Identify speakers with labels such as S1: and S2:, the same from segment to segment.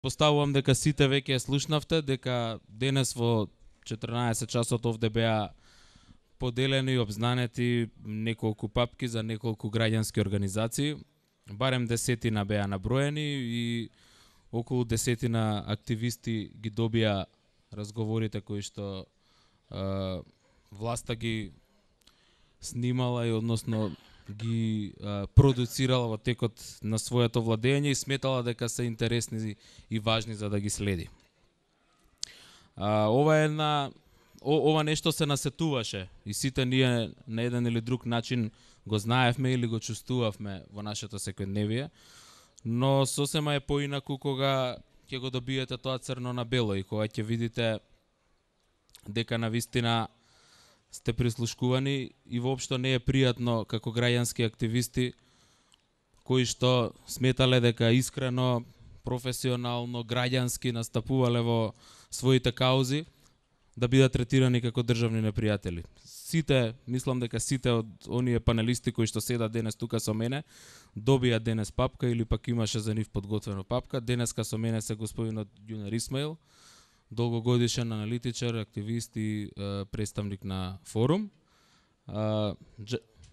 S1: Поставувам дека сите веќе слушнавте, дека денес во 14 часот овде беа поделени и обзнанети неколку папки за неколку граѓански организации. Барем 10 беа наброени и околу 10 активисти ги добија разговорите кои што власта ги снимала и односно ги продуцирала во текот на своето владење и сметала дека се интересни и важни за да ги следи. Ова нешто се насетуваше и сите ние на еден или друг начин го знаевме или го чувствувавме во нашето секојдневие, но сосема е поинаку кога ќе го добиете тоа црно на бело и кога ќе видите дека навистина сте прислушкувани и воопшто не е пријатно како граѓански активисти кои што сметале дека искрено, професионално, граѓански настапувале во своите каузи да бидат третирани како државни непријатели. Сите, мислам дека сите од оние панелисти кои што седат денес тука со мене, добија денес папка или пак имаше за нив подготвено папка. Денеска со мене се господинот Ѓунер Исмаил, долгогодишен аналитичар, активист и представник на форум.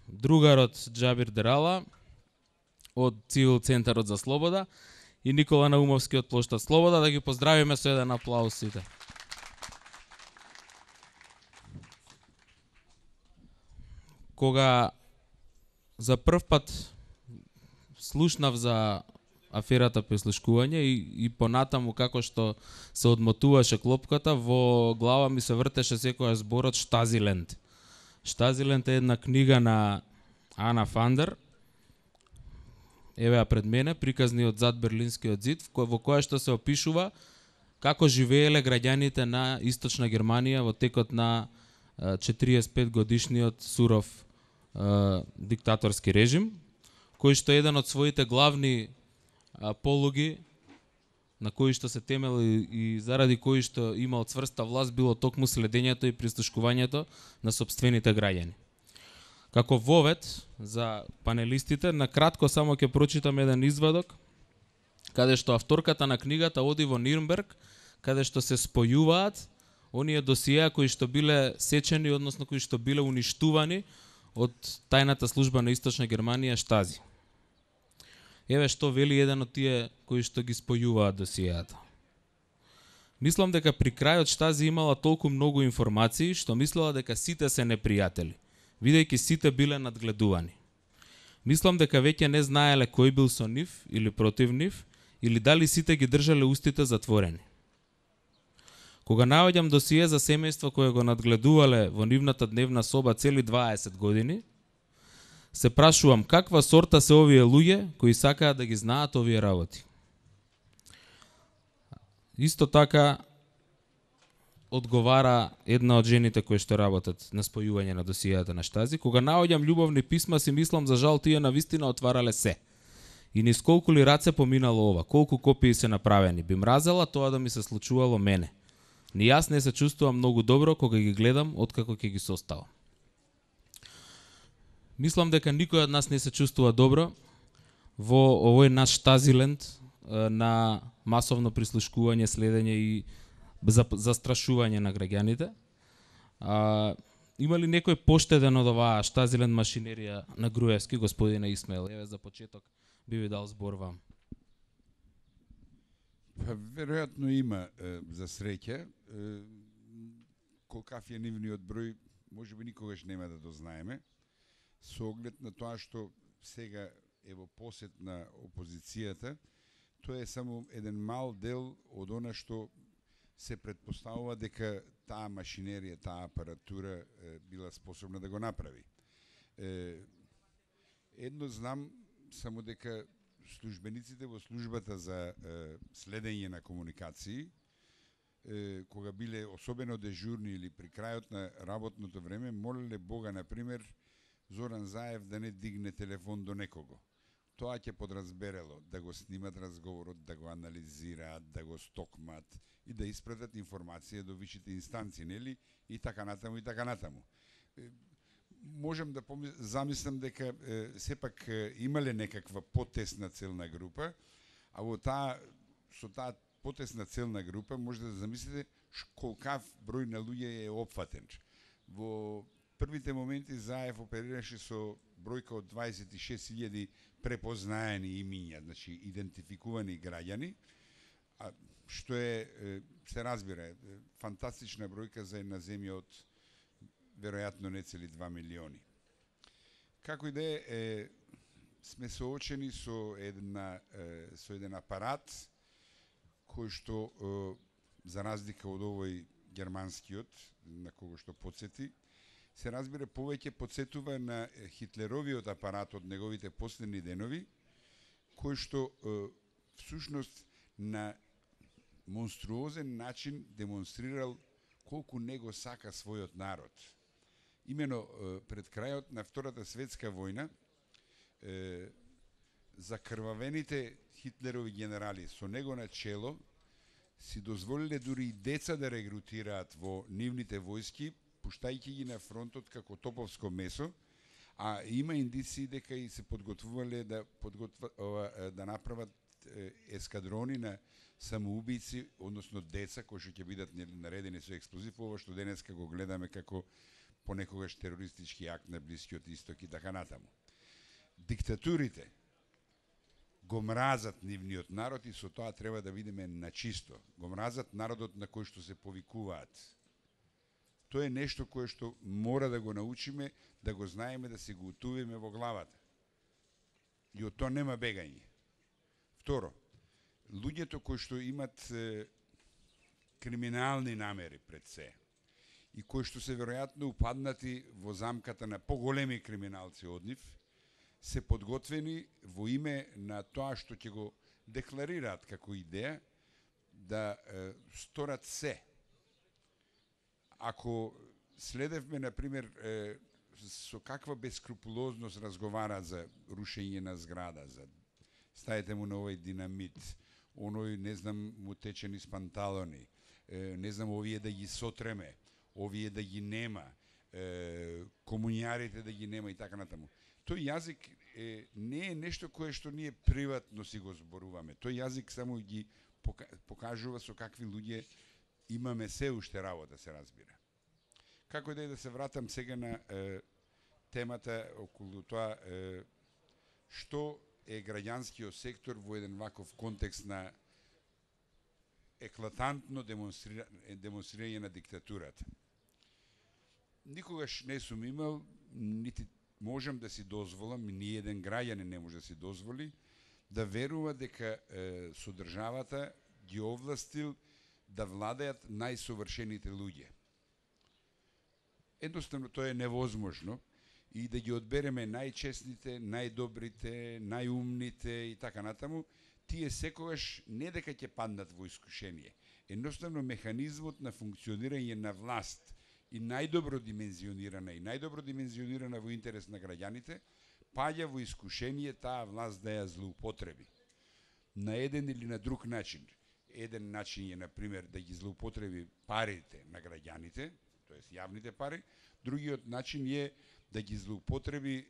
S1: Другарот Џабир Дерала од Цивил центарот за слобода и Никола Наумовски од плоштад Слобода. Да ги поздравиме со еден аплауз сите. Кога за прв пат слушнав за аферата прислушкување и понатаму како што се одмотуваше клопката, во глава ми се вртеше секојаш зборот Штазиленд. Штазиленд е една книга на Ана Фандер, еве ја пред мене, приказни од зад Берлинскиот зид, во која што се опишува како живееле граѓаните на Источна Германија во текот на 45 годишниот суров диктаторски режим, кој што еден од своите главни полуги на кои што се темел и заради кои што имал цврста власт било токму следењето и прислушкувањето на сопствените граѓани. Како вовет за панелистите, на кратко само ќе прочитам еден извадок каде што авторката на книгата оди во Нирнберг, каде што се спојуваат оние досиеа кои што биле сечени, односно кои што биле уништувани од тајната служба на Источна Германија Штази. Еве што вели еден од тие кои што ги спојуваат досиеата. Мислам дека при крајот Штази имала толку многу информации што мислела дека сите се непријатели, бидејќи сите биле надгледувани. Мислам дека веќе не знаеле кој бил со нив или против нив, или дали сите ги држале устите затворени. Кога наоѓам досие за семејство кое го надгледувале во нивната дневна соба цели 20 години, се прашувам каква сорта се овие луѓе кои сакаат да ги знаат овие работи. Исто така одговара една од жените кои што работат на спојување на досијата на Штази. Кога наоѓам љубовни писма си мислам за жал тие навистина отварале се. И низ колку ли раце поминало ова, колку копии се направени. Би мразела тоа да ми се случувало мене. Ни јас не се чувствувам многу добро кога ги гледам откако ќе ги составам. Мислам дека никој од нас не се чувствува добро во овој наш Штазиленд на масовно прислушкување, следење и застрашување на граѓаните. Има ли некој поштеден од оваа Штазиленд машинерија на Груевски, господине Исмаил? Еве за почеток би ви дал збор вам.
S2: Па, веројатно има, за среќа. Колкав е нивниот број, можеби никогаш нема да дознаеме. Со оглед на тоа што сега е во посет на опозицијата, тоа е само еден мал дел од она што се предпоставува дека таа машинерија, таа апаратура била способна да го направи. Едно знам само дека службениците во службата за следење на комуникации, кога биле особено дежурни или при крајот на работното време, молеле Бога, например, Зоран Заев да не дигне телефон до некого. Тоа ќе подразберело да го снимат разговорот, да го анализираат, да го стокмат и да испратат информација до висшите инстанции, нели? И така натаму, и така натаму. Можем да замислам дека сепак имале некаква потесна целна група, а во таа со таа потесна целна група, може да замислите колкав број на луѓе е опфатен. Во првите моменти ЗАЕФ оперираше со бројка од 26.000 препознаени имиња, значи идентификувани граѓани, а што е, се разбира, фантастична бројка за една земја од веројатно не цели 2 милиони. Како и да е, сме соочени со еден апарат кој што, за разлика од овој германскиот, на кого што подсети, се разбира повеќе подсетува на Хитлеровиот апарат од неговите последни денови, кој што всушност на монструозен начин демонстрирал колку него сака својот народ. Имено пред крајот на Втората светска војна, закрвавените Хитлерови генерали со него на чело си дозволиле дури и деца да регрутираат во нивните војски, пуштајќи ги на фронтот како топовско месо, а има индици дека и се подготвувале да направат ескадрони на самоубийци, односно деца кои што ќе бидат наредени со експлозив, ова што денеска го гледаме како понекогаш терористички акт на Блискиот Исток и така натаму. Диктатурите го мразат нивниот народ и со тоа треба да бидеме на чисто. Го мразат народот на кој што се повикуваат. Тоа е нешто кое што мора да го научиме, да го знаеме, да се го утувиме во главата. И од тоа нема бегање. Второ, луѓето кои што имат криминални намери пред се и кои што се веројатно упаднати во замката на поголеми криминалци од нив, се подготвени во име на тоа што ќе го декларираат како идеја да сторат се. Ако следевме, например, со каква бескрупулозност разговараат за рушење на зграда, за ставите му на овој динамит, оној, не знам, му тече низ панталони, не знам, овие да ги сотреме, овие да ги нема, комуњарите да ги нема и така натаму. Тој јазик не е нешто кое што ние приватно си го зборуваме. Тој јазик само ги покажува со какви луѓе имаме се уште работа, се разбира. Како да се вратам сега на темата околу тоа што е граѓанскиот сектор во еден ваков контекст на еклатантно демонстрирање на диктатурата. Никогаш не сум имал, нити можам да си дозволам, ни еден граѓанин не може да си дозволи, да верува дека со државата ги овластил да владеат најсовршените луѓе. Едноставно тоа е невозможно и да ги одбереме најчестните, најдобрите, најумните и така натаму, тие секогаш не дека ќе паднат во искушение. Едноставно механизмот на функционирање на власт и најдобро димензионирана во интерес на граѓаните, паѓа во искушение таа власт да ја злоупотреби. На еден или на друг начин. Еден начин е, например, да ги злоупотреби парите на граѓаните, тоест јавните пари, другиот начин е да ги злоупотреби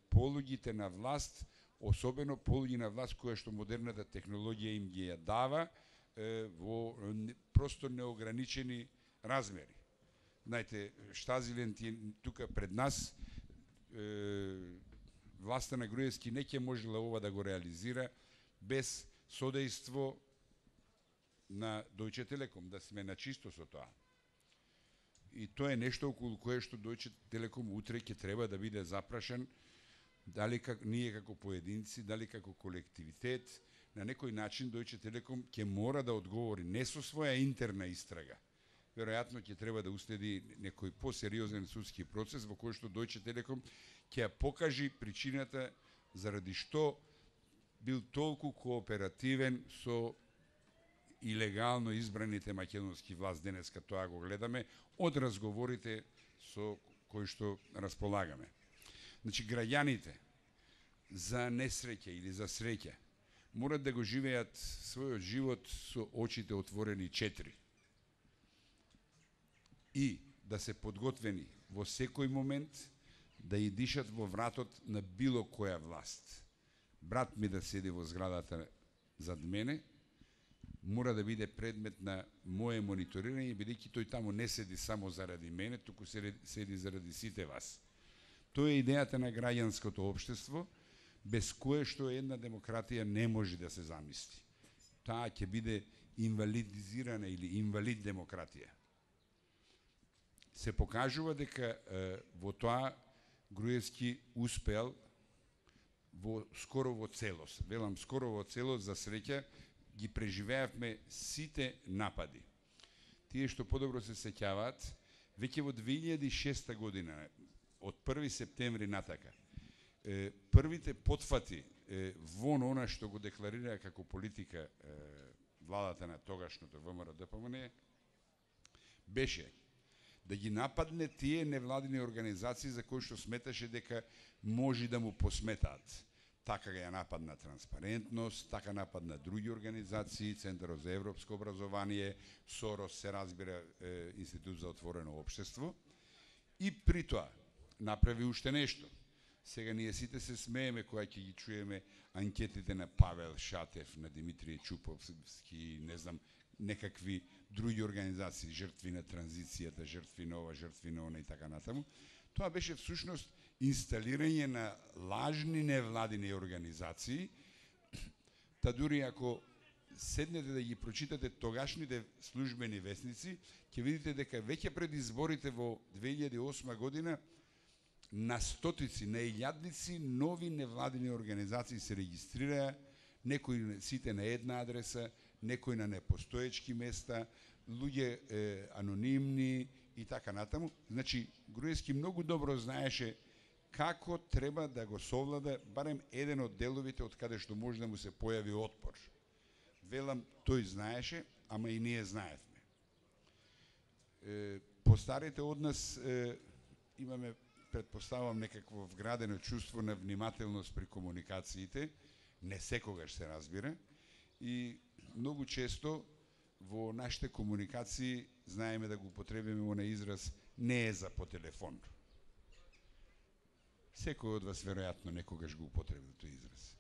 S2: полуѓите на власт, особено полуѓи на власт која што модерната технологија им ги ја дава во просто неограничени размери. Знаете, Штазилен тука пред нас, власта на Груевски не ќе можела ова да го реализира без содејство на Deutsche Telekom, да сме на чисто со тоа. И тоа е нешто околу кое што Deutsche Telekom утре ќе треба да биде запрашен, дали ние како поединци, дали како колективитет, на некој начин Deutsche Telekom ќе мора да одговори не со своја интерна истрага. Веројатно ќе треба да уследи некој посериозен судски процес во кој што Deutsche Telekom ќе ја покажи причината заради што бил толку кооперативен со илегално избраните македонски власт. Денеска тоа го гледаме од разговорите со кои што располагаме. Значи, граѓаните за несреќа или за среќа морат да го живеат својот живот со очите отворени 4. И да се подготвени во секој момент да и дишат во вратот на било која власт. Брат ми да седи во зградата зад мене, мора да биде предмет на мое мониторирање, бидејќи тој таму не седи само заради мене, туку седи заради сите вас. Тоа е идејата на граѓанското општество, без кое што една демократија не може да се замисли. Таа ќе биде инвалидизирана или инвалид демократија. Се покажува дека во тоа Груевски успеал скоро во целост. Велам скоро во целост, за среќа ги преживеавме сите напади. Тие што подобро се сеќаваат, веќе во 2006 година, од 1 септември натака, првите потфати во она што го декларира како политика владата на тогашното ВМРО-ДПМН беше да ги нападне тие невладини организации за кои што сметаше дека може да му посметаат. Така ја нападна Транспарентност, така нападна други организации, Центарот за европско образование, Сорос, се разбира, Институт за отворено општество. И при тоа направи уште нешто. Сега ние сите се смееме кога ќе ги чуеме анкетите на Павел Шатев, на Димитрije Чуповски, не знам, некакви други организации, жртви на транзицијата, жртви на ова, жртви на она и така натаму. Тоа беше всушност инсталирање на лажни невладини организации, та дури ако седнете да ги прочитате тогашните службени весници, ќе видите дека веќе пред изборите во 2008 година на стотици, на илјадници нови невладини организации се регистрираа, некои сите на една адреса, некои на непостоечки места, луѓе анонимни и така натаму. Значи, Груевски многу добро знаеше како треба да го совлада барем еден од деловите од каде што може да му се појави отпор. Велам, тој знаеше, ама и ние знаевме. Постарите од нас имаме, предпоставам, некакво вградено чувство на внимателност при комуникациите, не секогаш се разбира, и многу често во нашите комуникации знаеме да го употребиме на израз не е за по телефон. Секој од вас веројатно некогаш го употребил тој израз.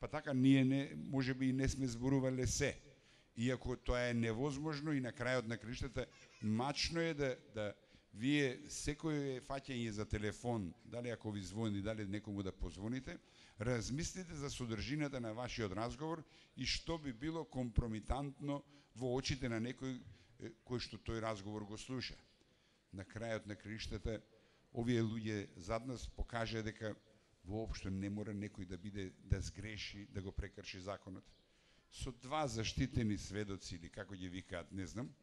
S2: Па така ние може би и не сме зборувале се. Иако тоа е невозможно и на крајот на криштата мачно е да вие секој фаќање за телефон, дали ако ви звони, дали некому да позвоните, размислите за содржината на вашиот разговор и што би било компромитантно во очите на некој кој што тој разговор го слуша. На крајот на криштата овие луѓе зад нас покажа дека воопшто не мора некој да биде да сгреши, да го прекрши законот. Со два заштитени сведоци или како ги викаат, не знам,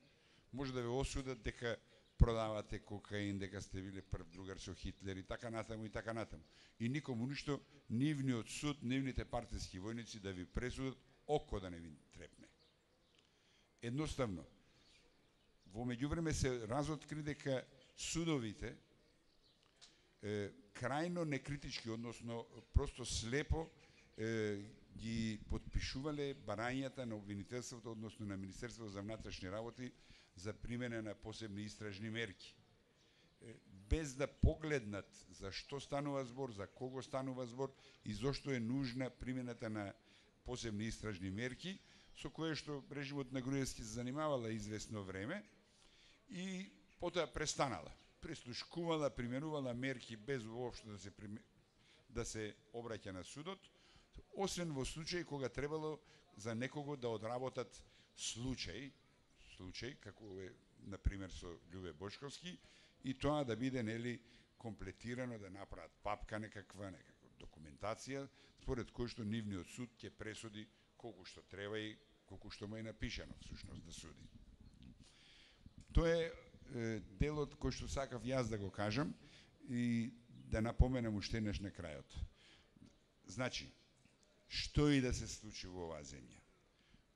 S2: може да ве осудат дека продавате кокаин, дека сте биле прв другар со Хитлер и така натаму и така натаму. И никому ништо, нивниот суд, нивните партиски војници да ви пресудат, око да не ви трепне. Едноставно, во меѓувреме се разоткри дека судовите крајно некритички, односно просто слепо ги подпишувале барањата на обвинителството, односно на Министерството за внатрешни работи за примена на посебни истражни мерки. Без да погледнат за што станува збор, за кого станува збор и зошто е нужна примената на посебни истражни мерки, со кое што режимот на Груевски се занимавала известно време и потоа престанала. Прислушкувала, применувала мерки без воопшто да се обраќа на судот, освен во случај кога требало за некого да одработат случај како е на пример со Љубе Бошковски, и тоа да биде нели комплетирано, да направат папка некаква документација според кој што нивниот суд ќе пресуди колку што треба и колку што му е напишано всушност да суди. Тоа е делот кој што сакав јас да го кажам и да напоменам уште еднаш на крајот. Значи, што и да се случи во оваа земја,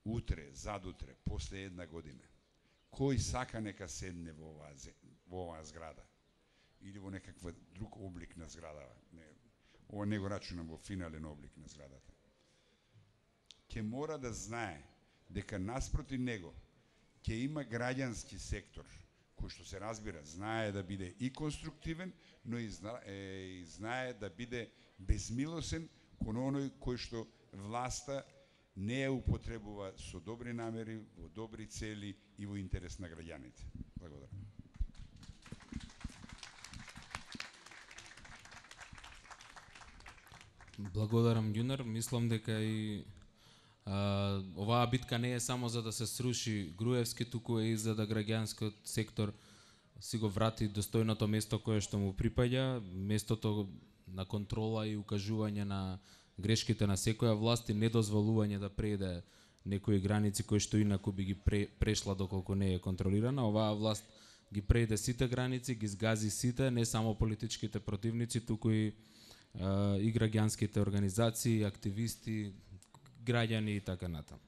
S2: утре, задутре, после една година, кој сака нека седне во оваа зграда или во некаква друг облик на зграда, ова не го рачунам во финален облик на зградата, ќе мора да знае дека наспроти него ќе има граѓански сектор кој што се разбира, знае да биде и конструктивен, но и знае да биде безмилосен кон оној кој што власта не ја употребува со добри намери, во добри цели и во интерес на граѓаните. Благодарам.
S1: Благодарам, Ѓунар. Мислам дека и оваа битка не е само за да се сруши Груевски, туку е и за да граѓанскиот сектор си го врати достојното место кое што му припаѓа, местото на контрола и укажување на грешките на секоја власт и недозволување да преиде некои граници кои што инаку би ги прешла доколку не е контролирана. Оваа власт ги преиде сите граници, ги згази сите, не само политичките противници, туку и граѓанските организации, активисти, граѓани и така натаму.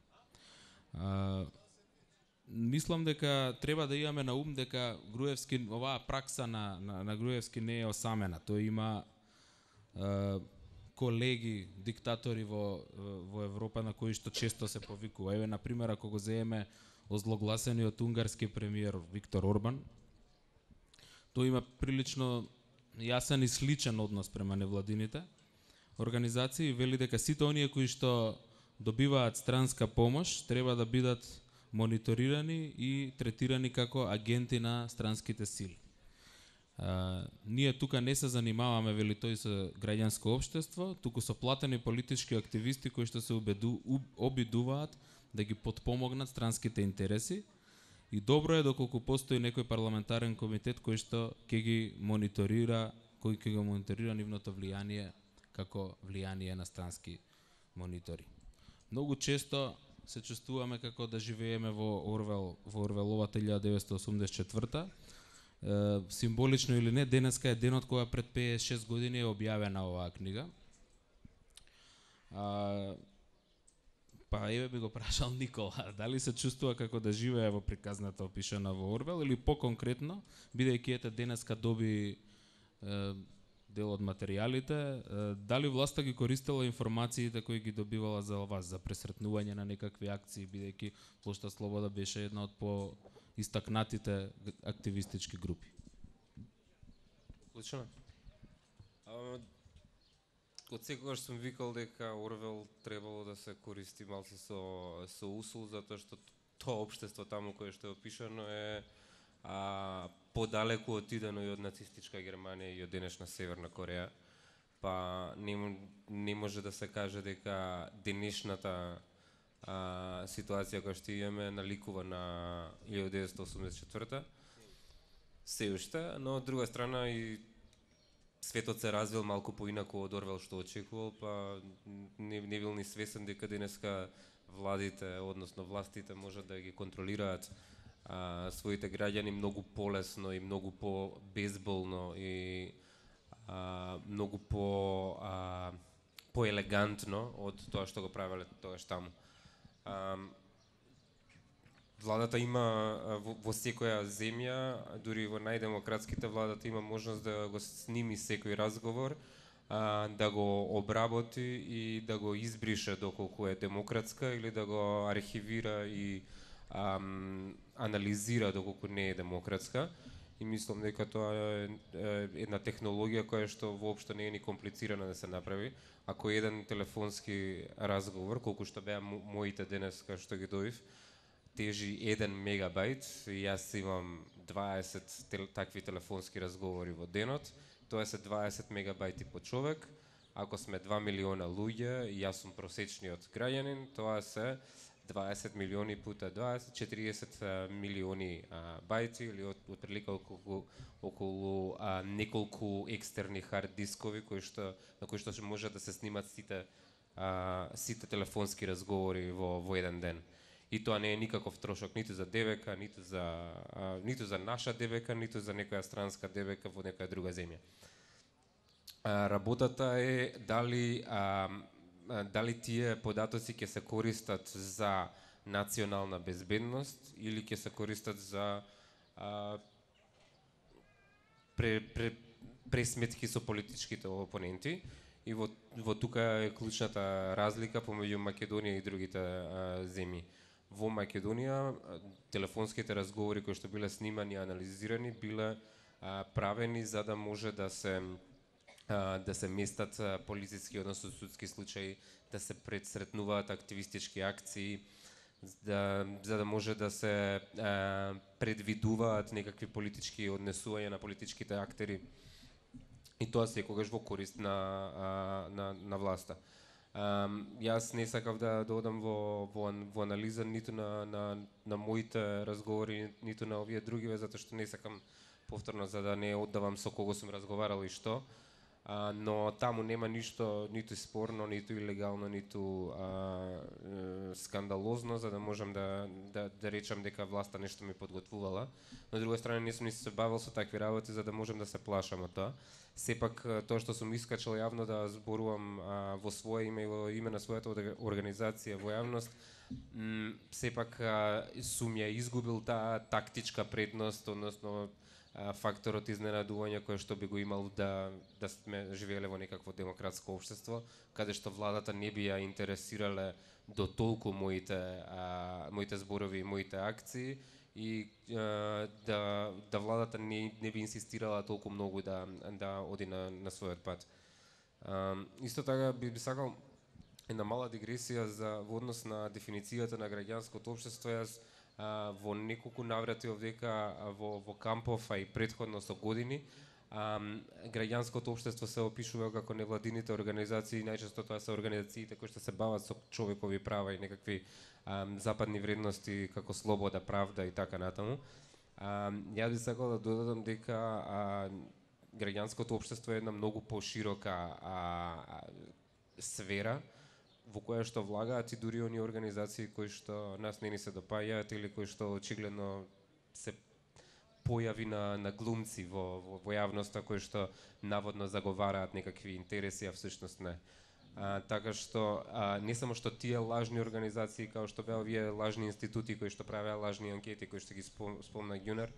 S1: Мислам дека треба да имаме на ум дека Груевски, оваа пракса на Груевски не е осамена. Тој има колеги, диктатори во Европа на кои што често се повикува. Еве, например, ако го земеме озлогласениот унгарски премиер Виктор Орбан, тој има прилично јасен и сличен однос према невладините организации и вели дека сите оние кои што добиваат странска помош треба да бидат мониторирани и третирани како агенти на странските сили. Ние тука не се занимаваме, вели тој, со граѓанско општество, туку со платени политички активисти кои што се обидуваат да ги потпомогнат странските интереси. И добро е доколку постои некој парламентарен комитет кој што ќе ги мониторира, кој ќе го мониторира нивното влијание како влијание на странски монитори. Многу често се чувствуваме како да живееме во Орвеловата 1984. Символично или не, денеска е денот кога пред 56 години е објавена оваа книга. Па еве би го прашал Никола, дали се чувствува како да живее во приказната опишана во Орвел, или по-конкретно, бидејќи ете денеска доби дел од материјалите, дали власта ги користела информациите кои ги добивала за вас, за пресретнување на некакви акции, бидејќи Плошта Слобода беше една од по-истакнатите активистички групи?
S3: Одлично. Од секогаш сум викал дека Орвел требало да се користи малку со усул, затоа што тоа општество таму кое што е опишано е подалеку отидено и од нацистичка Германија и од денешна Северна Кореја. Па не може да се каже дека денешната ситуација која што имаме наликува на 1984 се уште, но од друга страна и светот се развил малку поинаку од Орвел што очекувал, па не бил ни свесен дека денеска владите, односно властите можат да ги контролираат своите граѓани многу полесно и многу по-безболно и многу по-елегантно од тоа што го правеле тогаш таму. Владата има во секоја земја, дури во најдемократските, владата има можност да го сними секој разговор, да го обработи и да го избрише доколку е демократска или да го архивира и анализира доколку не е демократска. И мислам дека тоа е една технологија која што воопшто не е ни комплицирана да се направи. Ако еден телефонски разговор, колку што беа моите денеска што ги добив, тежи 1 мегабајт, и јас имам 20 такви телефонски разговори во денот, тоа се 20 мегабајти по човек. Ако сме 2 милиона луѓе и јас сум просечниот граѓанин, тоа се 20 милиони пута 20, 40 милиони бајти, или отприлика околу неколку екстерни хард дискови на кои што може да се снимат сите телефонски разговори во еден ден. И тоа не е никаков трошок ниту за ДВК, ниту за наша ДВК, ниту за некоја странска ДВК во некоја друга земја. Работата е дали тие податоци ќе се користат за национална безбедност или ќе се користат за пресметки со политичките опоненти. И во тука е клучната разлика помеѓу Македонија и другите земји. Во Македонија телефонските разговори кои што биле снимани и анализирани биле правени за да може да се да се местат полициски, односно судски случаи, да се предсретнуваат активистички акции, за да може да се предвидуваат некакви политички однесувања на политичките актери, и тоа секогаш во корист на власта. Јас не сакав да одам во анализа ниту на моите разговори, ниту на овие другиве, затоа што не сакам повторно за да не оддавам со кого сум разговарал и што. Но таму нема ништо ниту спорно, ниту илегално, ниту скандалозно, за да можам да речам дека власта нешто ми подготвувала. На друга страна не сум ни се бавил со такви работи за да можам да се плашам од тоа. Сепак тоа што сум искачал јавно да зборувам во свое име и во име на својата организација во јавност, сепак сум ја изгубил таа тактичка предност, односно факторот изненадување кој што би го имал да сме живееле во некакво демократско општество, каде што владата не би ја интересирале до толку моите зборови и моите акции, и да владата не би инсистирала толку многу да оди на својот пат. Исто така би сакал една мала дигресија во однос на дефиницијата на граѓанското општество. Јас во неколку наврати овдека во кампов, а и претходно со години, граѓанското општество се опишува како невладините организации, најчесто тоа се организациите кои што се бават со човекови права и некакви западни вредности како слобода, правда и така натаму. Ја би сакал да додадам дека граѓанското општество е една многу поширока сфера во која што влагаат и дури оние организации кои што нас не ни се допаѓаат или кои што очигледно се појави на глумци во јавноста кои што наводно заговараат некакви интереси, а всушност не. Така што не само што тие лажни организации како што беа овие лажни институти кои што правеа лажни анкети кои што ги спомна Ѓунар,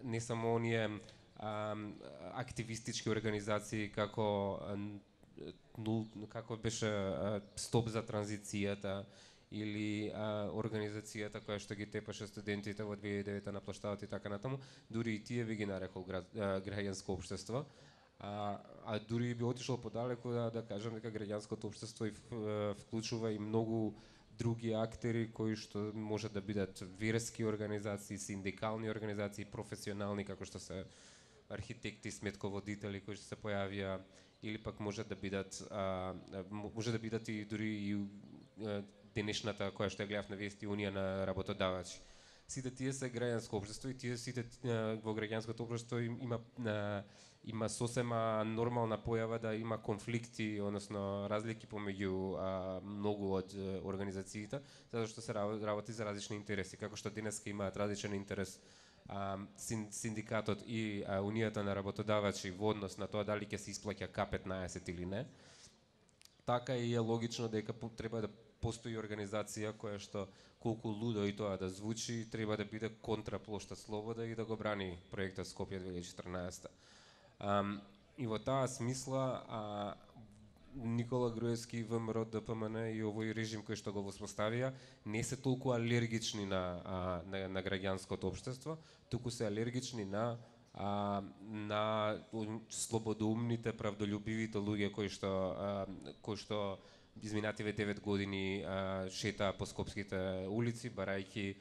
S3: не само оние активистички организации како беше Стоп за транзицијата или организацијата која што ги тепаше студентите во 2009 на площадот и така натаму, дури и тие би ги нарекол граѓанско општество. Дури би отишол подалеку да кажам дека граѓанското општество вклучува и многу други актери кои што може да бидат верски организации, синдикални организации, професионални како што се архитекти, сметководители кои што се појавија, или пак може да бидат и дури и денешната која што ја гледав на вести Унија на работодавачи. Сите тие се граѓанско општество и тие сите во граѓанското општество има сосема нормална појава да има конфликти, односно разлики помеѓу многу од организациите, затоа што се работи за различни интереси. Како што денеска имаат различен интерес синдикатот и Унијата на работодавачи во однос на тоа дали ќе се исплаќа К15 или не, така и е логично дека треба да постои организација која што колку лудо и тоа да звучи, треба да биде контра Плошта Слобода и да го брани проектот Скопје 2014. И во таа смисла Никола Груевски, ВМРО, ДПМН и овој режим кој што го воспоставија не се толку алергични на граѓанското општество, туку се алергични на слободоумните, правдолюбивите луѓе кои што изминативе 9 години шетаа по скопските улици барајќи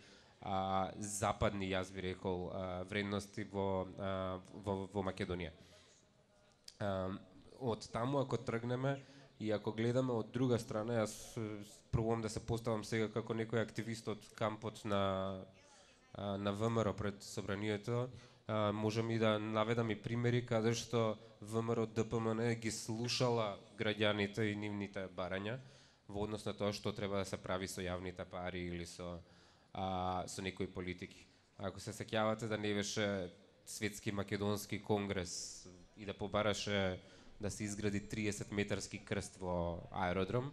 S3: западни, јас би рекол, вредности во Македонија. Од таму ако тргнеме и ако гледаме од друга страна, јас пробувам да се поставам сега како некој активист од кампот на ВМРО пред собранието, можам и да наведам и примери каде што ВМРО ДПМН ги слушала граѓаните и нивните барања во однос на тоа што треба да се прави со јавните пари или со некои политики. Ако се сеќавате да не беше Светски македонски конгрес и да побараше да се изгради 30 метарски крст во аеродром,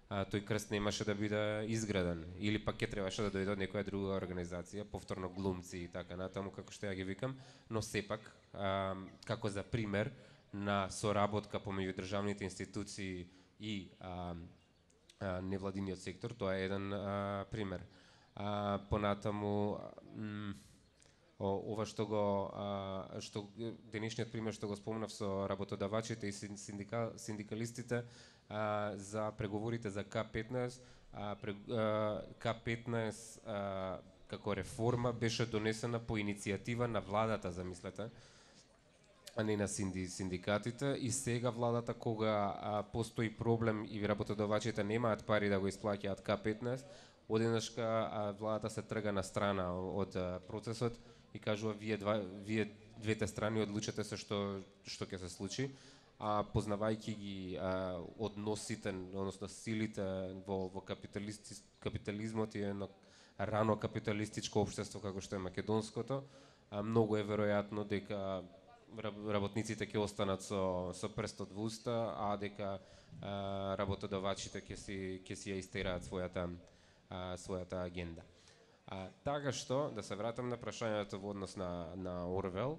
S3: тој крст немаше да биде изграден, или пак ќе требаше да дојде од некоја друга организација, повторно глумци и така натаму, како што ја ги викам, но сепак како за пример на соработка помеѓу државните институции и невладиниот сектор, тоа е еден пример. Понатаму ова што денешниот пример што го спомнав со работодавачите и синдикалистите за преговорите за К15, К15 како реформа беше донесена по иницијатива на владата, замислете, а не на синдикатите, и сега владата кога постои проблем и работодавачите немаат пари да го исплаќаат К15, одеднашка владата се трга на страна од процесот и кажува вие двете страни одлучете се што ќе се случи, познавајќи ги односите, односно силите во капитализмот и едно рано капиталистичко општество како што е македонското, многу е веројатно дека работниците ќе останат со прстот во уста, а дека работодавачите ќе си ја истераат својата агенда. Така што, да се вратам на прашањето во однос на Орвел,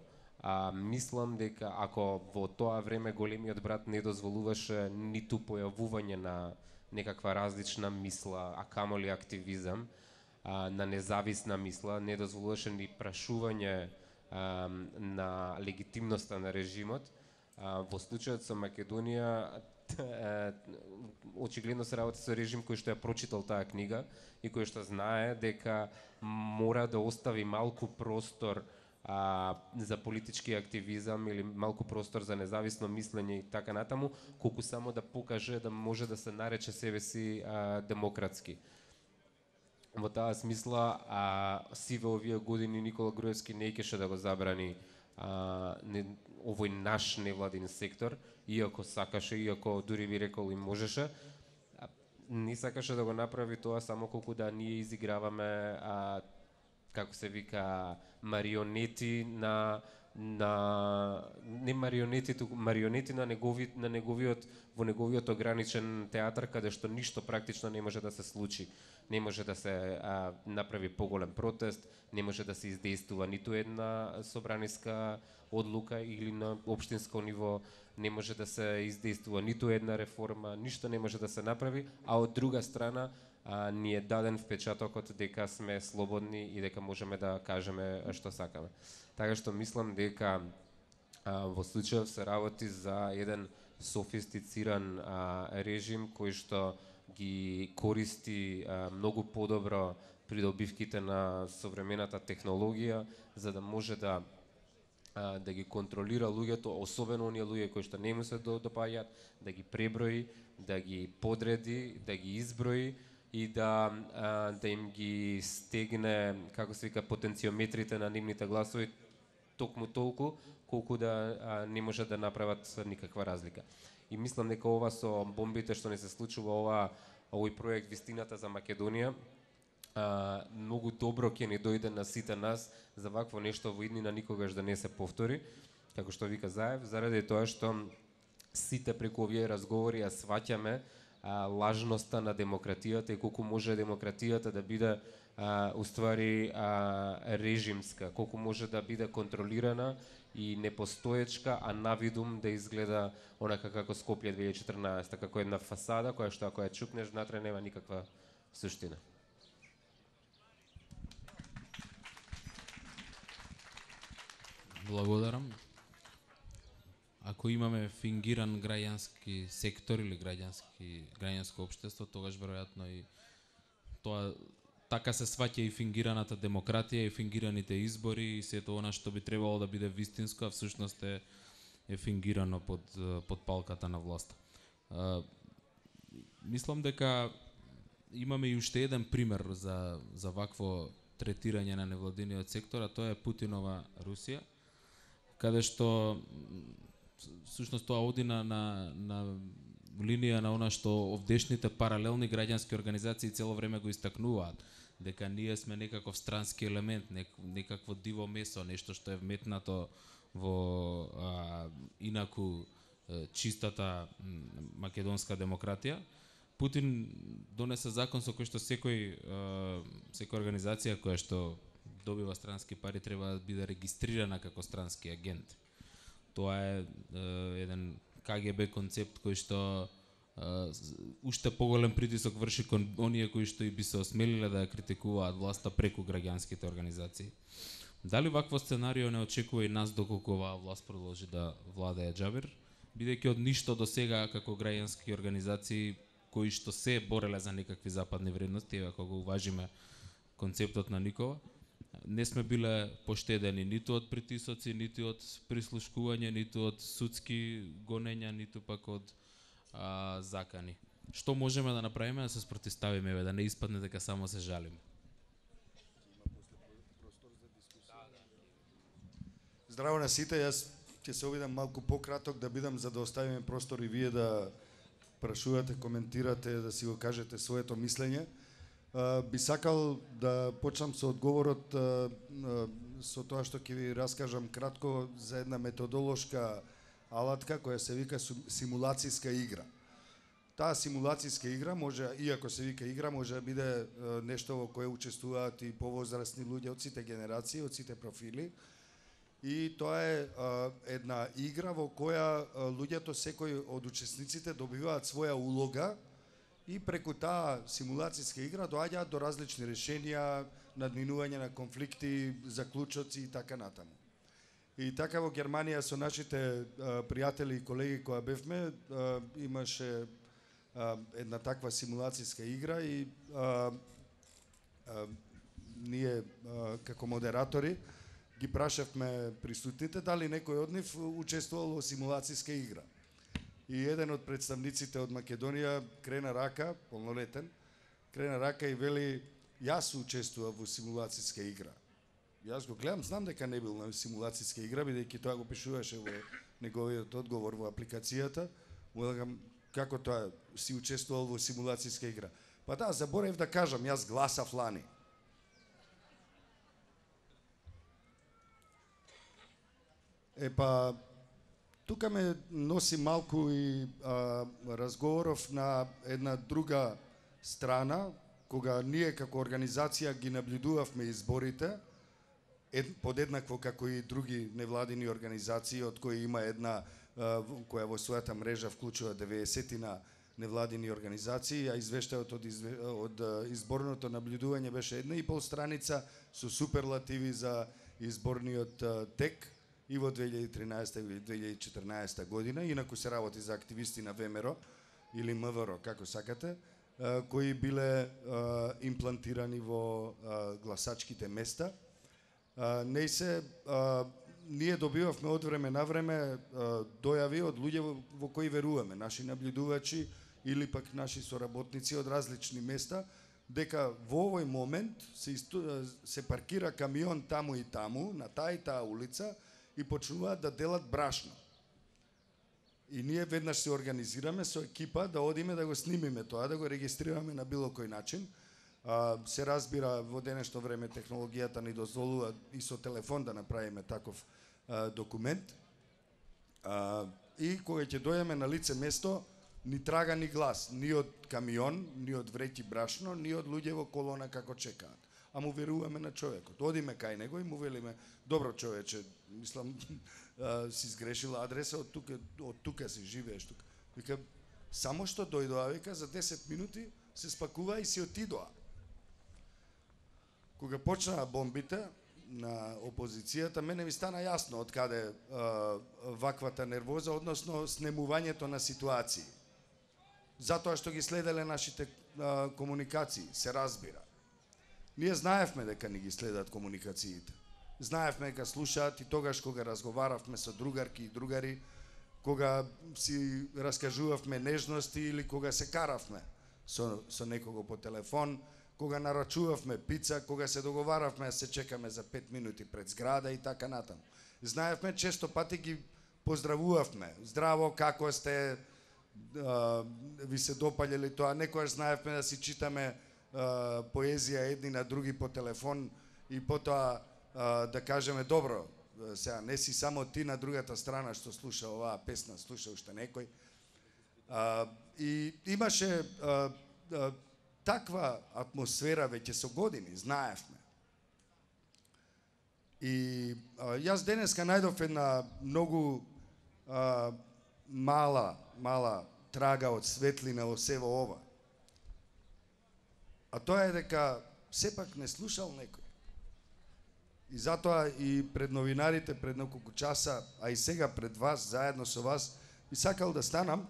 S3: мислам дека ако во тоа време големиот брат не дозволуваше ниту појавување на некаква различна мисла, а камоли активизам, на независна мисла, не дозволуваше ни прашување на легитимноста на режимот, во случајот со Македонија очигледно се работи со режим кој што ја прочитал таа книга и кој што знае дека мора да остави малку простор за политички активизам или малку простор за независно мислење и така натаму, колку само да покаже да може да се нарече себе си демократски. Во таа смисла, сиве овие години Никола Груевски не икеше да го забрани овој наш невладин сектор, иако сакаше, иако дури би рекол и можеше, не сакаше да го направи тоа само колку да ние изиграваме како се вика марионети не марионети, туку марионети на неговиот во неговиот ограничен театар каде што ништо практично не може да се случи. Не може да се направи поголем протест, не може да се издействува ниту една собраниска одлука или на општинско ниво, не може да се издействува ниту една реформа, ништо не може да се направи, а од друга страна ни е даден впечатокот дека сме слободни и дека можеме да кажеме што сакаме. Така што мислам дека во случајов се работи за еден софистициран режим кој што ги користи многу подобро придобивките на современата технологија за да може да ги контролира луѓето, особено оние луѓе кои што не му се допаѓаат, да ги преброи, да ги подреди, да ги изброи и да им ги стегне, како се вика, потенциометрите на нивните гласови токму толку колку да не може да направат никаква разлика. И мислам дека ова со бомбите што не се случува, овој проект Вистината за Македонија, многу добро ќе ни дојде на сите нас за вакво нешто во иднина никогаш да не се повтори, како што вика Заев, заради тоа што сите преку овие разговори ја сваќаме лажноста на демократијата и колку може демократијата да биде уствари режимска, колку може да биде контролирана и непостоечка, а навидум да изгледа онака како Скопје 2014, како една фасада која што ако ја чукнеш внатре нема никаква суштина.
S1: Благодарам. Ако имаме фингиран граѓански сектор или граѓанско општество, тогаш веројатно и тоа така се сваќа и фингираната демократија и фингираните избори и сето она што би требало да биде вистинско, а всушност е фингирано под палката на власта. Мислам дека имаме и уште еден пример за вакво третирање на невладиниот сектор, а тоа е Путинова Русија, каде што всушност тоа оди на линија на она што овдешните паралелни граѓански организации цело време го истакнуваат, дека ние сме некаков странски елемент, некакво диво месо, нешто што е вметнато во инаку чистата македонска демократија. Путин донесе закон со кој што секоја организација која што добива странски пари треба да биде регистрирана како странски агент. Тоа е еден КГБ концепт кој што уште поголем притисок врши кон оние кои што и би се осмелиле да ја критикуваат власта преку граѓанските организации. Дали вакво сценарио не очекува и нас доколку оваа власт продолжи да владее Џабер, бидејќи од ништо до сега како граѓански организации кои што се бореле за некакви западни вредности, ако го уважиме концептот на Никола, не сме биле поштедени ниту од притисоци, ниту од прислушкување, ниту од судски гонења, ниту пак од закани. Што можеме да направиме да се спротивставиме, да не испадне дека само се жалиме?
S4: Здраво на сите, јас ќе се обидам малку пократок да бидам за да оставиме простор и вие да прашувате, коментирате, да си го кажете своето мислење. Би сакал да почнам со одговорот со тоа што ќе ви раскажам кратко за една методолошка алатка која се вика симулацијска игра. Таа симулацијска игра може, иако се вика игра, може да биде нешто во кое учествуваат и повозрастни луѓе од сите генерации, од сите профили. И тоа е една игра во која луѓето, секој од учесниците добиваат своја улога и преку таа симулацијска игра доаѓаат до различни решенија, надминување на конфликти, заклучоци и така натаму. И така во Германија со нашите пријатели и колеги која бевме, имаше една таква симулацијска игра и ние како модератори ги прашавме присутните дали некој од нив учествувал во симулацијска игра. И еден од представниците од Македонија крена рака, полнолетен, крена рака и вели: јас учествував во симулацијска игра. Јас го гледам, знам дека не бил на симулацијска игра, бидејќи тоа го пишуваше во неговиот одговор во апликацијата. Му велам: како тоа си учествувал во симулацијска игра? Па да, заборев да кажам, јас гласав лани. Епа, тука ме носи малку и разговоров на една друга страна, кога ние како организација ги наблюдувавме изборите, подеднакво како и други невладини организации, од кои има една која во својата мрежа вклучува 90 невладини организации, а извештајот од изборното наблюдување беше 1,5 страница со суперлативи за изборниот тек и во 2013 или 2014 година, инаку се работи за активисти на ВМРО или МВР, како сакате, кои биле имплантирани во гласачките места. Ние добивавме од време на време дојави од луѓе во кои веруваме, наши наблюдувачи или пак наши соработници од различни места, дека во овој момент се паркира камион таму и таму, на таа и таа улица, и почнуваат да делат брашно. И ние веднаш се организираме со екипа да одиме да го снимиме тоа, да го регистрираме на било кој начин. Се разбира, во денешно време технологијата ни дозволува и со телефон да направиме таков документ. И кога ќе дојдеме на лице место, ни трага ни глас, ни од камион, ни од вреќи брашно, ни од луѓе во колона како чекаат. А му веруваме на човекот. Одиме кај него и му велиме: добро човече, мислам, си сгрешила адреса, од тука си живееш тука. Вика: само што дојдоа, вика, за 10 минути се спакува и си отидоа. Кога почнаа бомбите на опозицијата, мене ми стана јасно од каде ваквата нервоза, односно снемувањето на ситуации. Затоа што ги следеле нашите комуникации, се разбира. Ние знаевме дека ни ги следат комуникациите. Знаевме дека слушаат и тогаш кога разговаравме со другарки и другари, кога си раскажувавме нежности или кога се каравме со некого по телефон, кога нарачувавме пица, кога се договаравме да се чекаме за 5 минути пред зграда и така натаму. Знаевме, често пати ги поздравувавме. Здраво, како сте, ви се допаѓа тоа? Некојаш знаевме да си читаме поезија едни на други по телефон и потоа да кажеме: добро, сега не си само ти на другата страна што слуша оваа песна, слуша уште некој. И имаше таква атмосфера веќе со години, знаевме. И јас денеска најдов една многу мала трага од светлина во сево ова. А тоа е дека сепак не слушал некој. И затоа и пред новинарите, пред неколку часа, а и сега пред вас, заедно со вас, би сакал да станам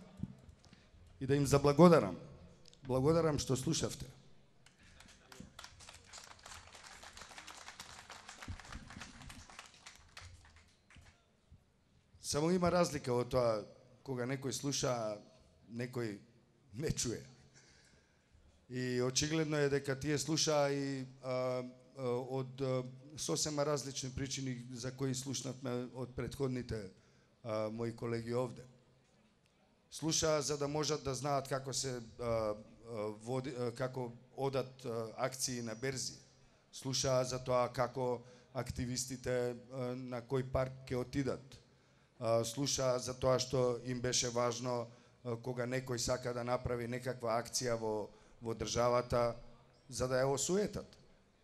S4: и да им заблагодарам. Благодарам што слушавте. Само има разлика од тоа кога некој слуша, а некој не чуе. И очигледно е дека тие слушаа и од сосема различни причини за кои слушнавме од претходните мои колеги овде. Слушаа за да можат да знаат како се како одат акции на берзи. Слушаа за тоа како активистите на кој парк ќе отидат. Слушаа за тоа што им беше важно кога некој сака да направи некаква акција во државата за да ја осуетат.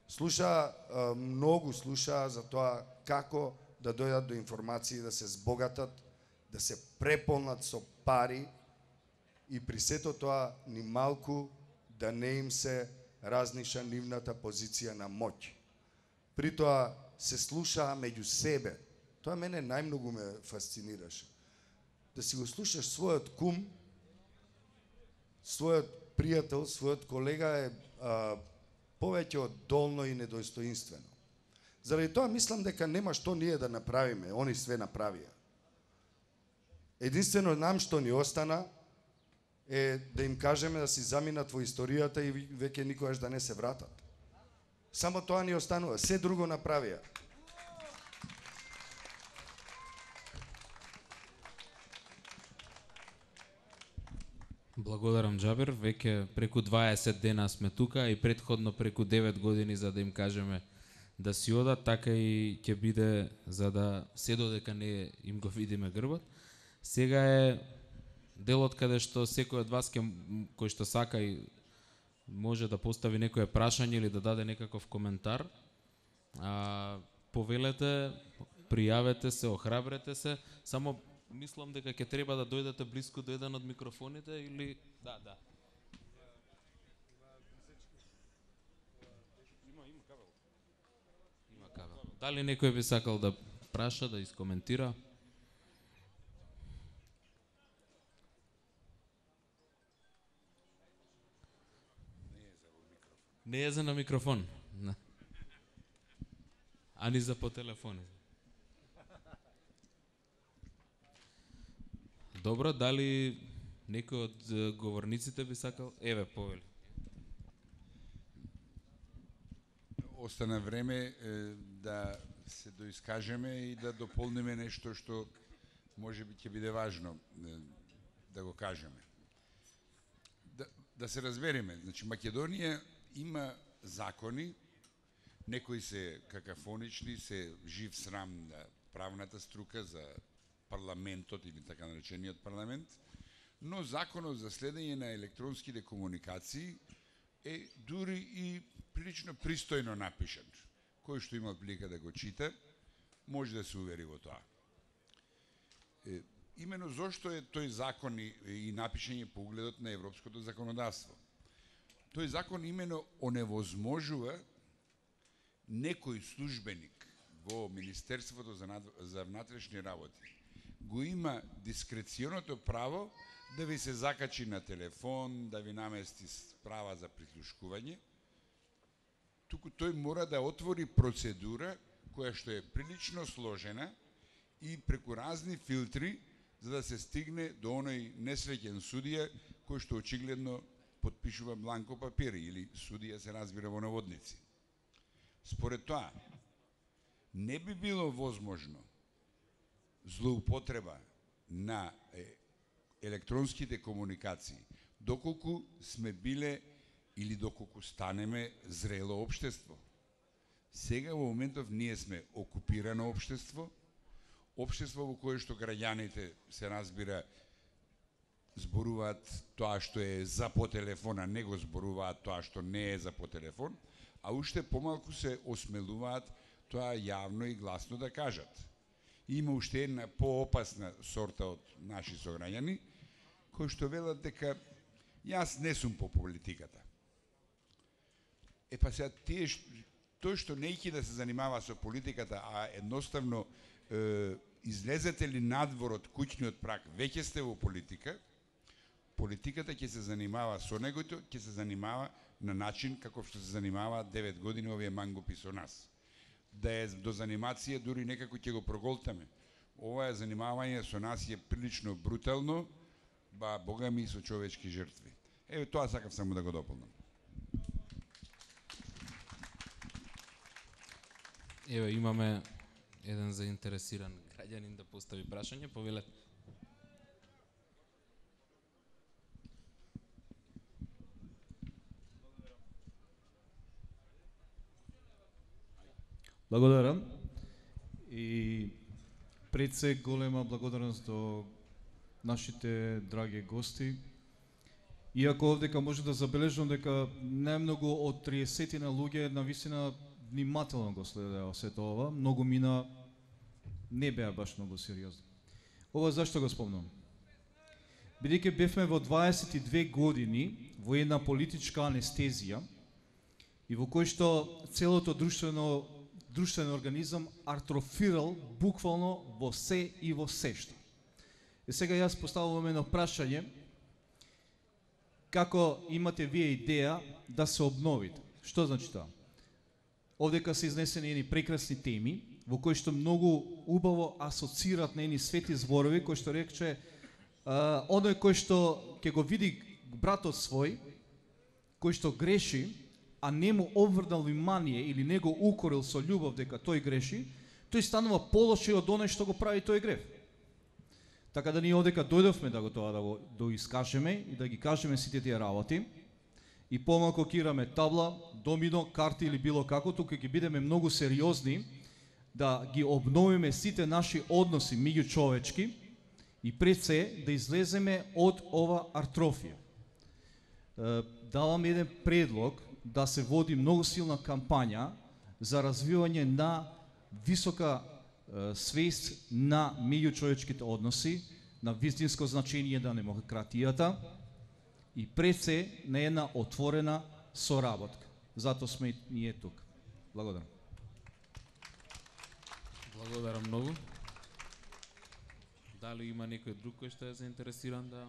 S4: Слушаа многу слушаа за тоа како да дојдат до информации, да се збогатат, да се преполнат со пари и при сето тоа ни малку да не им се разниша нивната позиција на моќ. При тоа се слушаа меѓу себе. Тоа мене најмногу ме фасцинираше. Да си го слушаш својот кум, својот пријател, својот колега е повеќе од долно и недостоинствено. Заради тоа мислам дека нема што ние да направиме, они све направија. Единствено нам што ни остана е да им кажеме да си заминат во историјата и веќе никогаш да не се вратат. Само тоа ни останува, се друго направија.
S1: Благодарам, Џабер. Веќе преку 20 дена сме тука и претходно преку 9 години за да им кажеме да си одат, така и ќе биде за да се додека не им го видиме грбот. Сега е делот каде што секој од вас кој што сака и може да постави некое прашање или да даде некаков коментар. Повелете, пријавете се, охрабрете се, само мислам дека ќе треба да дојдете блиску до еден од микрофоните или да. Има кабел. Дали некој би сакал да праша, да искоментира? Не е за на микрофон. Ани за по телефон. Добро, дали некој од говорниците би сакал? Еве, повели.
S2: Остана време да се доискажеме и да дополниме нешто што може би ќе биде важно да го кажеме. Да се разбереме, значи Македонија има закони, некои се какафонични, се жив срам на правната струка за парламентот или така наречениот парламент, но законот за следење на електронските комуникации е дури и прилично пристојно напишан. Кој што има прилика да го чита, може да се увери во тоа. Имено зошто е тој закон и напишање по угледот на европското законодавство. Тој закон имено оневозможува некој службеник во Министерството за внатрешни работи го има дискреционото право да ви се закачи на телефон, да ви намести справа за прислушкување. Туку тој мора да отвори процедура која што е прилично сложена и преку разни филтри за да се стигне до оној несреќен судија кој што очигледно потпишува бланко папири или судија се разбира во наводници. Според тоа, не би било возможно злоупотреба на електронските комуникации, доколку сме биле или доколку станеме зрело општество. Сега во моментов ние сме окупирано општество, општество во кое што граѓаните се разбира зборуваат тоа што е за по телефона, не го зборуваат тоа што не е за по телефон, а уште помалку се осмелуваат тоа јавно и гласно да кажат. Има уште една поопасна сорта од наши сограѓани, кои што велат дека јас не сум по политиката. Па сега тие Тоа што не ќе да се занимава со политиката, а едноставно излезете ли надвор од куќниот праг, веќе сте во политика, политиката ќе се занимава со негото, ќе се занимава на начин како што се занимава 9 години овие мангупи со нас. Да е до занимација, дури некако ќе го проголтаме. Ова занимавање со нас е прилично брутално, бога ми со човечки жртви. Еве тоа сакав само да го дополнам.
S1: Еве имаме еден заинтересиран граѓанин да постави прашање, повелете.
S5: Благодарам. И пред се голема благодарност до нашите драги гости. Иако овдека може да забележам дека најмногу од 30 луѓе навистина внимателно го следеа сето ова, многу мина не беа баш многу сериозни. Ова зашто го спомнам? Бидејќи бевме во 22 години во една политичка анестезија и во кој што целото друштвен организам атрофирал буквално во се и во сешто. И сега јас поставувам едно прашање, како имате вие идеја да се обновите? Што значи тоа? Овдека се изнесени едни прекрасни теми, во кои што многу убаво асоцират на едни свети зборови, кои што рече оној кој што ќе го види братот свој, кој што греши, а не му обврдал внимание или не го укорил со љубов дека тој греши, тој станува полоши од оној што го прави тој грев. Така да ние одека дојдовме да го тоа да го искажеме и да ги кажеме сите тие работи. И помалку кираме табла, домино, карти или било како, тука ќе бидеме многу сериозни да ги обновиме сите наши односи меѓучовечки и пред се да излеземе од ова атрофија. Давам еден предлог да се води многу силна кампања за развивање на висока свест на меѓучовечките односи, на вистинско значење на демократијата и пред се на една отворена соработка. Зато сме ние тук. Благодарам.
S1: Благодарам многу. Дали има некој друг кој што е заинтересиран да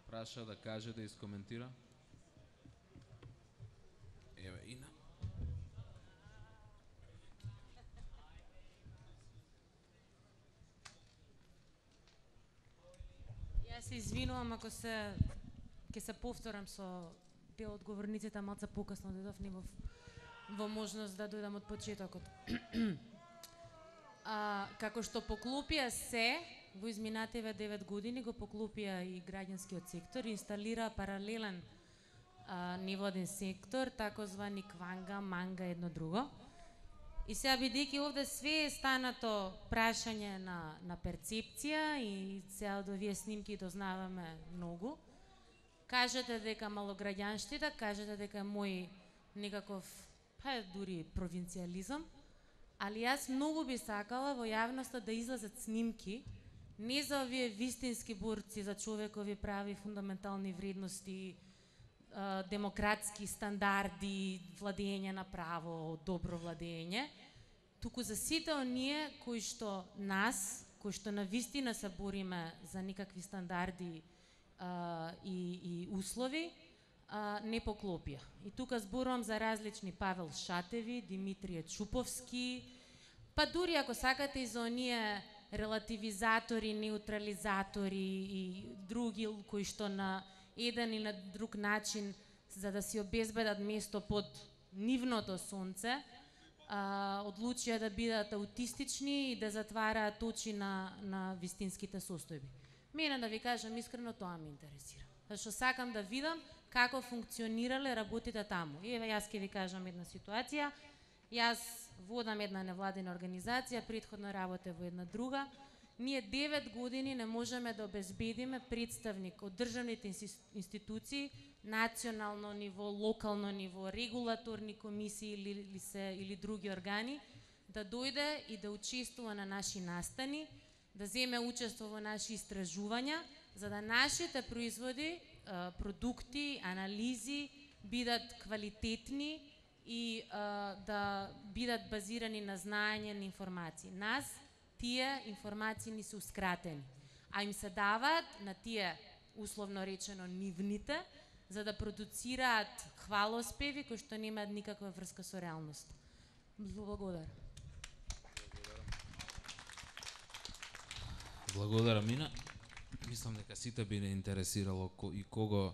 S1: праша, да каже, да искоментира? Еве, Ина.
S6: Јас се извинувам ако ќе се повторам со дел од говорниците, малце покасно дојдов, не во можност да дојдам од почетокот. Како што поклопија се во изминативе 9 години, го поклопија и граѓанскиот сектор, инсталира паралелен невладен сектор, такозвани кванга, манга, едно друго. И сега бидејќи овде све е станато прашање на перцепција и сега од овие снимки дознаваме многу, кажете дека малограѓанштина, кажете дека мој некаков, дури провинцијализам, али јас многу би сакала во јавноста да излезат снимки не за овие вистински борци за човекови прави, фундаментални вредности, демократски стандарди, владење на право, добро владење, туку за сите оние кои што навистина се бориме за некакви стандарди и услови, не поклопија. И тука зборувам за различни Павел Шатеви, Димитрije Чуповски, па дури ако сакате и за оние релативизатори, неутрализатори и други кои што на еден или на друг начин, за да си обезбедат место под нивното сонце, одлучија да бидат аутистични и да затвараат очи на вистинските состојби. Мене, да ви кажам искрено, тоа ме интересира. Зашто сакам да видам како функционирале работите таму. Еве, јас ќе ви кажам една ситуација. Јас водам една невладина организација, претходно работев во една друга. Ние 9 години не можеме да обезбедиме представник од државните институции, национално ниво, локално ниво, регулаторни комисии или други органи, да дојде и да учествува на наши настани, да земе учество во наши истражувања, за да нашите производи, продукти, анализи бидат квалитетни и да бидат базирани на знаење, на информации. Нас тие информации ни се ускратени, а им се даваат на тие, условно речено, нивните, за да продуцираат хвалоспеви кои што немаат никаква врска со реалност. Благодарам.
S1: Благодарам, Мина. Мислам дека сите би не интересирало и кого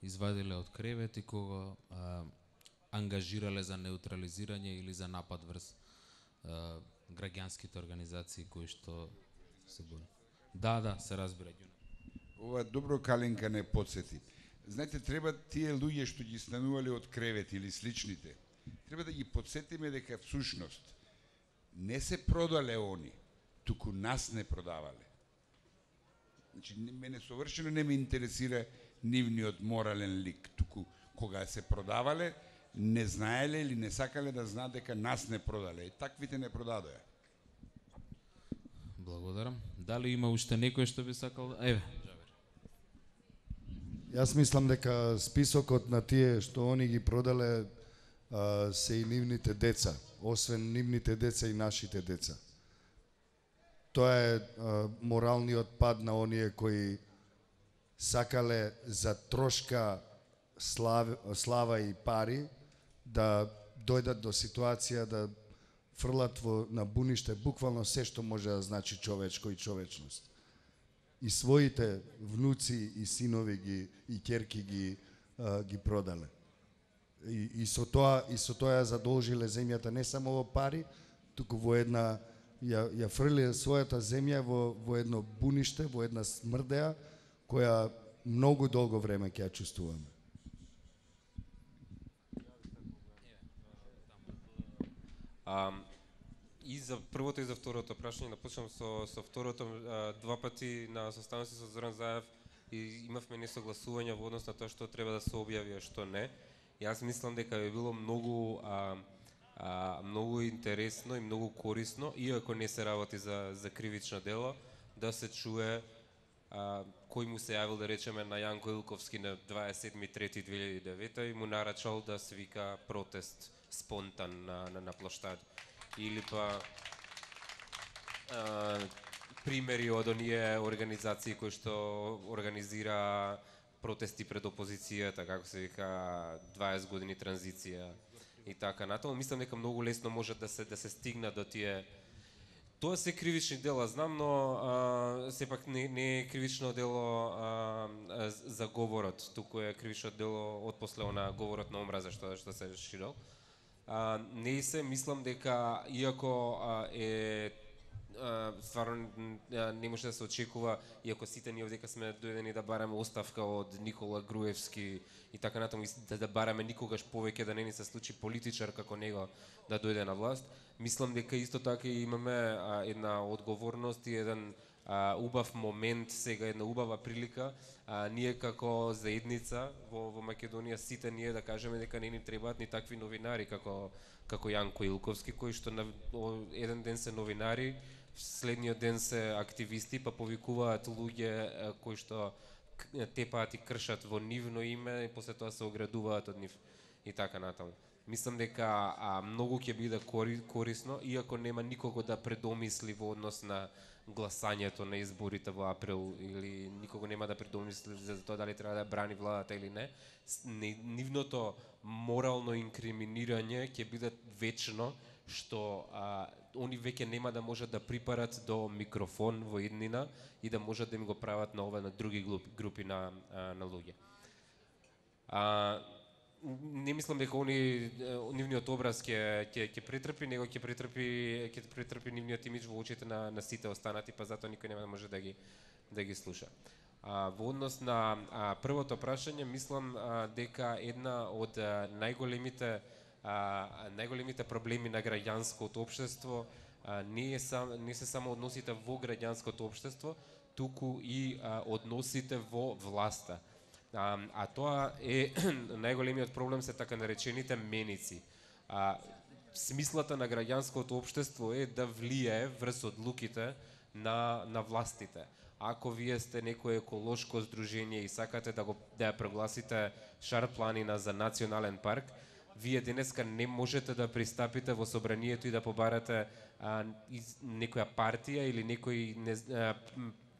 S1: извадиле од кревет и кого ангажирале за неутрализирање или за напад врз граѓанските организации кои што се бори. Да, се разбира.
S2: Ова добро Каленка не подсети. Знаете, треба тие луѓе што ги станувале од кревет или сличните, треба да ги подсетиме дека всушност не се продале они, туку нас не продавале. Значи, мене совршено не ме интересира нивниот морален лик, туку кога се продавале, не знаеле или не сакале да знаат дека нас не продале. Таквите не продадоа.
S1: Благодарам. Дали има уште некој што би сакал? Еве, Джабер.
S4: Јас мислам дека списокот на тие што они ги продале се и нивните деца, освен нивните деца и нашите деца. Тоа е моралниот пад на оние кои сакале за трошка слава и пари да дојдат до ситуација да фрлат на буниште буквално се што може да значи човечко и човечност. И своите внуци и синови и ќерки ги продале. И со тоа ја задолжиле земјата не само во пари, туку во една ја фрлиле својата земја во едно буниште, во една смрдеа која многу долго време ќе ја чувствуваме.
S3: И за првото и за второто прашање, да почнам со второто. Два пати на состаноци со Зоран Заев и имавме несогласување во однос на тоа што треба да се објави, а што не. Јас мислам дека би било многу интересно и многу корисно, иако не се работи за кривично дело, да се чуе кој му се јавил, да речеме, на Јанко Илковски на 27.3.2009 и му нарачал да свика протест спонтан на площад. Или па примери од оние организации кои што организира протести пред опозицијата, како се вика 20 години транзиција и така натаму. Мислам дека многу лесно може да се стигна до тие. Тоа се кривични дела, знам, но сепак не е кривично дело за говорот, туку е кривично дело од после она говорот на омраза што се ширил. Не се мислам дека иако стварно не може да се очекува, иако сите ние овдека сме дојдени да бараме оставка од Никола Груевски и така натаму, да бараме никогаш повеќе да не ни се случи политичар како него да дојде на власт. Мислам дека исто така имаме една одговорност и еден убав момент сега, една убава прилика, ние како заедница во Македонија, сите ние да кажеме дека не ни требаат ни такви новинари како Јанко Илковски, кои што еден ден се новинари, следниот ден се активисти, па повикуваат луѓе кои што тепаат и кршат во нивно име и после тоа се оградуваат од нив и така натаму. Мислам дека многу ќе биде корисно, иако нема никого да предомисли во однос на гласањето на изборите во април, или никого нема да предомисли за тоа дали треба да брани владата или не. Нивното морално инкриминирање ќе биде вечно, што они веќе нема да можат да припарат до микрофон во иднина и да можат да им го прават на други групи на луѓе. Не мислам дека нивниот образ ќе претрпи, него ќе претрпи нивниот имидж во очите на сите останати, па затоа никој нема да може да ги слуша. Во однос на првото прашање, мислам дека една од најголемите проблеми на граѓанското општество не се само односите во граѓанското општество, туку и односите во власта. А тоа е најголемиот проблем, се така наречените меници. Смислата на граѓанското општество е да влијае врз одлуките на властите. Ако вие сте некое еколошко здружение и сакате да ја прогласите Шар планина за национален парк, вие денеска не можете да пристапите во собранието и да побарате некоја партија или некој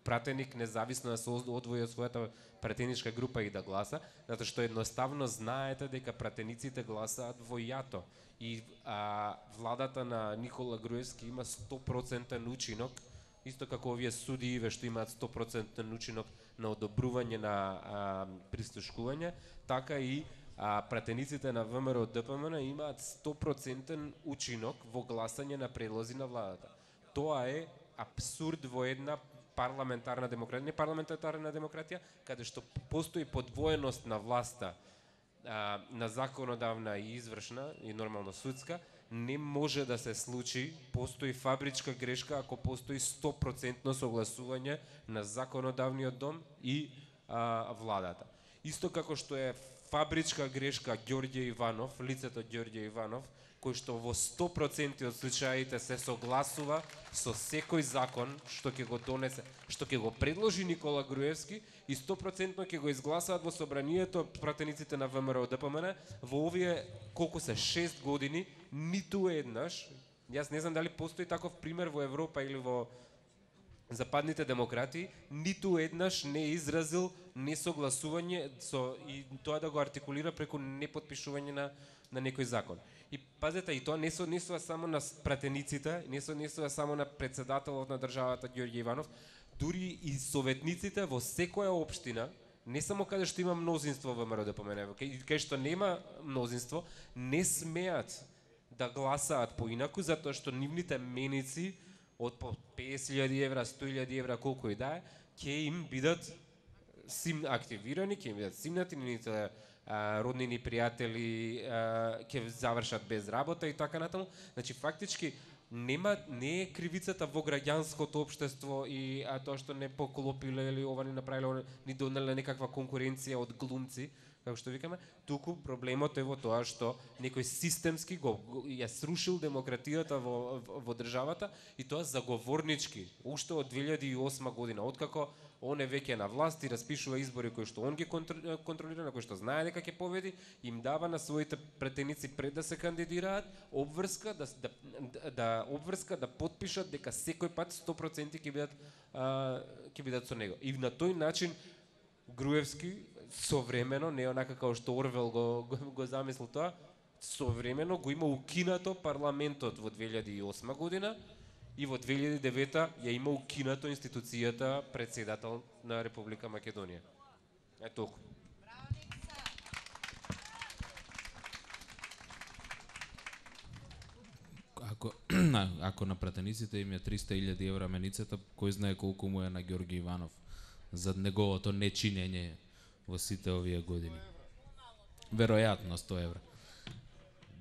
S3: пратеник независно да се одвои од својата пратеничка група и да гласа, затоа што едноставно знаете дека пратениците гласаат во јато. И владата на Никола Груевски има 100% учинок, исто како овие судииве што имаат 100% учинок на одобрување на прислушкување, така и пратениците на ВМРО ДПМН имаат 100% учинок во гласање на предлози на владата. Тоа е абсурд во една парламентарна демократија, не парламентарна демократија, каде што постои подвоеност на власта, на законодавна и извршна и нормално судска, не може да се случи, постои фабричка грешка ако постои 100% согласување на законодавниот дом и владата. Исто како што е фабричка грешка Ѓорѓе Иванов, лицето Ѓорѓе Иванов, кој што во 100% од случаите се согласува со секој закон што ќе го донесе, што ќе го предложи Никола Груевски и 100% ќе го изгласаат во собранието пратениците на ВМРО ДПМН во овие колку се 6 години ниту еднаш. Јас не знам дали постои таков пример во Европа или во западните демократии, ниту еднаш не изразил несогласување и тоа да го артикулира преку непотпишување на некој закон. И пазете, и тоа не се однесува само на пратениците, не се однесува само на председателот на државата Ѓорѓе Иванов, дури и советниците во секоја општина, не само каде што има мнозинство во ВМРО ДПМН, каде што нема мнозинство, не смеат да гласаат поинаку, затоа што нивните меници од по 50.000 евра, 100.000 евра, колку и да е, ќе им бидат активирани, ќе им бидат симнати, нивните роднини, пријатели ќе завршат без работа и така натаму. Значи фактички не е кривицата во граѓанското општество и тоа што не поклопиле или ова не направиле, ни донеле некаква конкуренција од глумци, како што викаме, туку проблемот е во тоа што некој системски ја срушил демократијата во државата и тоа заговорнички, уште од 2008 година, откако он е веќе на власт и распишува избори кои што он ги контролира, на кои што знае дека ќе победи, им дава на своите претеници пред да се кандидираат обврска да потпишат дека секој пат 100% ќе бидат со него. И на тој начин Груевски современо, не онака како што Орвел го замислил тоа, современо го има укинато парламентот во 2008 година и во 2009 ја има укинато институцијата председател на Република Македонија. Е толку.
S1: Ако на пратениците им е 300.000 евра меницата, кој знае колку му е на Ѓорѓе Иванов за неговото нечинење во сите овие години. Веројатно 100 евра.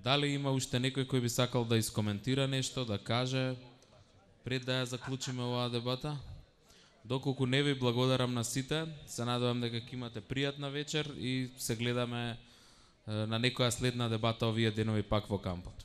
S1: Дали има уште некој кој би сакал да искоментира нешто, да каже пред да ја заклучиме оваа дебата? Доколку не ви благодарам на сите, се надевам дека ќе имате пријатна вечер и се гледаме на некоја следна дебата овие денови пак во кампот.